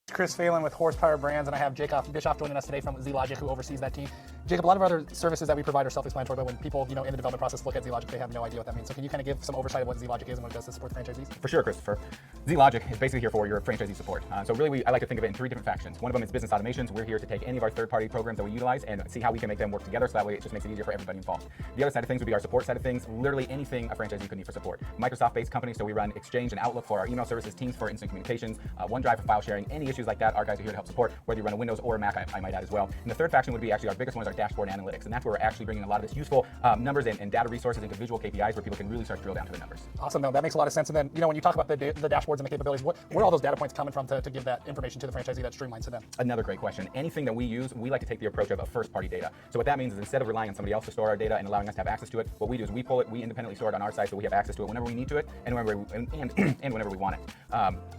Chris Phelan with Horsepower Brands, and I have Jacob Bischoff joining us today from ZeeLogic, who oversees that team. Jacob, a lot of other services that we provide are self-explanatory, but when people, in the development process look at ZeeLogic, they have no idea what that means. So can you kind of give some oversight of what ZeeLogic is and what it does to support the franchisees? For sure, Christopher. ZeeLogic is basically here for your franchisee support. So really, I like to think of it in three different factions. One of them is business automations. We're here to take any of our third-party programs that we utilize and see how we can make them work together, so that way it just makes it easier for everybody involved. The other side of things would be our support side of things, literally anything a franchisee could need for support. Microsoft-based company, so we run Exchange and Outlook for our email services, Teams for instant communications, OneDrive for file sharing, any issues like that, our guys are here to help support, whether you run a Windows or a Mac, I might add as well. And the third faction would be actually our biggest one is our dashboard analytics, and that's where we're actually bringing a lot of this useful numbers and data resources into visual KPIs where people can really start to drill down to the numbers. Awesome, no, that makes a lot of sense. And then, when you talk about the dashboards and the capabilities, where are all those data points coming from to give that information to the franchisee that streamlines to them? Another great question. Anything that we use, we like to take the approach of first-party data. So what that means is instead of relying on somebody else to store our data and allowing us to have access to it, what we do is we pull it, we independently store it on our side, so we have access to it whenever we need to it and whenever we want it.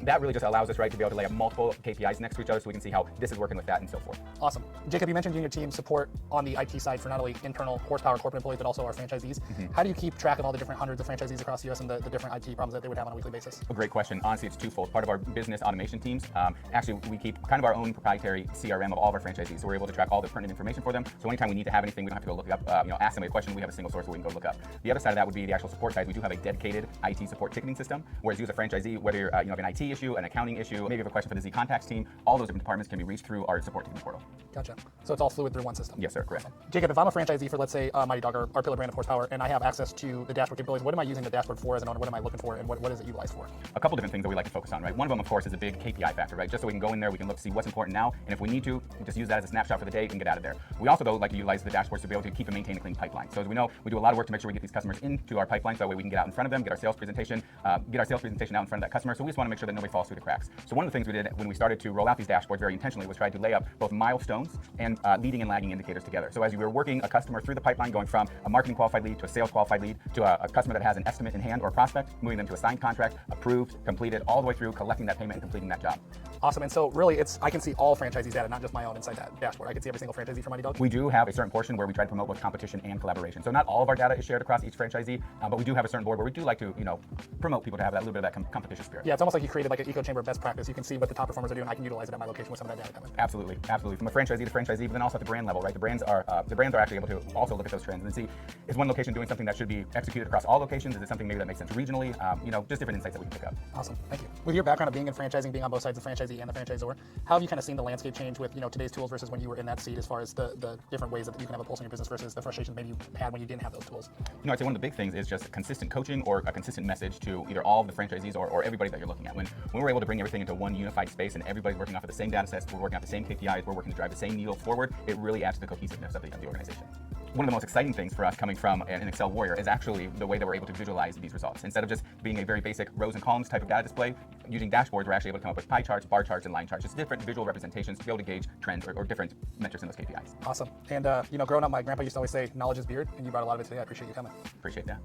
That really just allows us, right, to be able to lay up multiple KPIs next to each other so we can see how this is working with that and so forth. Awesome. Jacob, you mentioned you and your team support on the IT side for not only internal Horsepower corporate employees, but also our franchisees. How do you keep track of all the different hundreds of franchisees across the U.S. and the different IT problems that they would have on a weekly basis? A great question. Honestly, it's twofold. Part of our business automation teams, actually, we keep kind of our own proprietary CRM of all of our franchisees, so we're able to track all the pertinent information for them. So anytime we need to have anything, we don't have to go look it up, ask somebody a question, we have a single source where we can go look up. The other side of that would be the actual support side. We do have a dedicated IT support ticketing system, whereas you as a franchisee, whether you have an IT issue, an accounting issue, maybe you have a question for the Z Contacts team, all those different departments can be reached through our support ticketing portal. Gotcha. So it's all fluid through one system? Yes, sir, correct. Jacob, if I'm a franchisee for, let's say, Mighty Dog or our pillar brand of Horsepower, and I have access to the dashboard capabilities, what am I using the dashboard for as an owner? What am I looking for, and what is it utilized for? A couple different things that we like to focus on, right? One of them, of course, is a big KPI factor, right? Just so we can go in there, we can look to see what's important now, and if we need to, just use that as a snapshot for the day and get out of there. We also, though, like to utilize the dashboards to be able to keep and maintain a clean pipeline. So as we know, we do a lot of work to make sure we get these customers into our pipeline, so that way we can get out in front of them, get our sales presentation out in front of that customer. So we just want to make sure that nobody falls through the cracks. So one of the things we did when we started to roll out these dashboards very intentionally was try to lay up both milestones and leading and lagging indicators together. So as you were working a customer through the pipeline, going from a marketing qualified lead to a sales qualified lead to a customer that has an estimate in hand or a prospect, moving them to a signed contract, approved, completed, all the way through collecting that payment and completing that job. Awesome. And so really, I can see all franchisees data, not just my own inside that dashboard. I can see every single franchisee from Mighty Dog. We do have a certain portion where we try to promote both competition and collaboration. So not all of our data is shared across each franchisee, but we do have a certain board where we do like to, promote people to have that little bit of that competition spirit. Yeah, it's almost like you created like an eco chamber of best practice. You can see what the top performers are doing. I can utilize it at my location with some of that data coming. Absolutely, absolutely. From a franchisee to franchisee, but then also at the brand level, right? The brands are actually able to also look at those trends and see, is one location doing something that should be executed across all locations? Is it something maybe that makes sense regionally? Just different insights that we can pick up. Awesome, thank you. With your background of being in franchising, being on both sides, the franchisee and the franchisor, how have you kind of seen the landscape change with today's tools versus when you were in that seat, as far as the different ways that you can have a pulse in your business versus the frustrations maybe you had when you didn't have those tools? I'd say one of the big things is just consistent coaching or a consistent message to either all of the franchisees or everybody that you're looking at. When we're able to bring everything into one unified space and everybody's working off of the same data sets, we're working off the same KPIs, we're working to drive the same needle forward, it really adds to the cohesiveness of the organization. One of the most exciting things for us coming from an Excel warrior is actually the way that we're able to visualize these results. Instead of just being a very basic rows and columns type of data display, using dashboards, we're actually able to come up with pie charts, bar charts, and line charts, just different visual representations to be able to gauge trends or different metrics in those KPIs. Awesome. And growing up, my grandpa used to always say, knowledge is beard, and you brought a lot of it today. I appreciate you coming. Appreciate that.